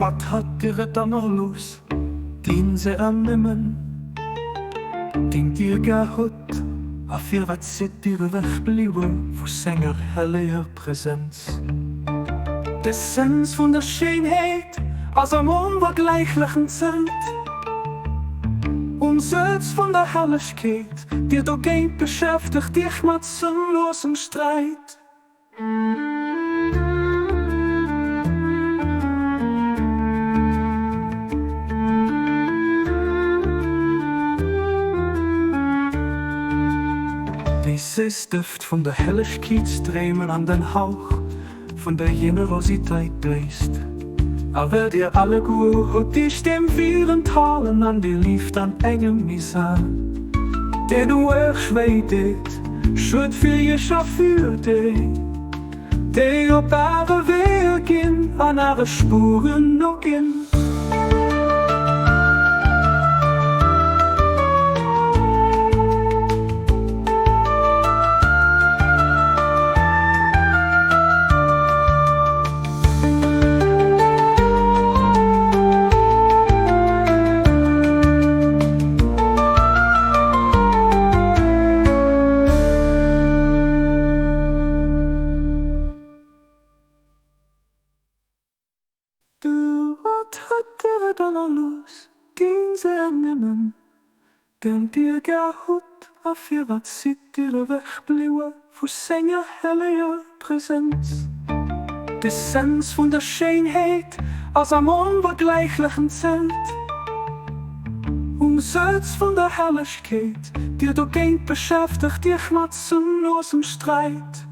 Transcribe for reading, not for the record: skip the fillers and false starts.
wat hat dir dann noch los? Gehen sie annimmen, den dir gehut, a für wat sit dir wegblieben, wo Sänger helle Präsenz. Der Sens von der Schönheit, als am unvergleichlichen Zelt. Und selbst von der Herrlichkeit, dir doch geht beschäftigt dich mit sinnlosem Streit. Dieses Duft von der Helligkeit strömen an den Hauch von der Generosität dreist. Aber dir alle gut, dich dem vielen Talen an die Liefde an engem Misa. Der du erschweitet, schuld für ihr Schafürte. Der auf eure Wege an eure Spuren noch gehen. Dann los, gehen sie annehmen, denn dir gehut, a für wat sit dir wegblieben, wo Sänger helle Präsenz. Der Sens von der Schönheit, als am unvergleichlichen Zelt. Und selbst von der Herrlichkeit, dir doch geht beschäftigt dich mit sinnlosem Streit.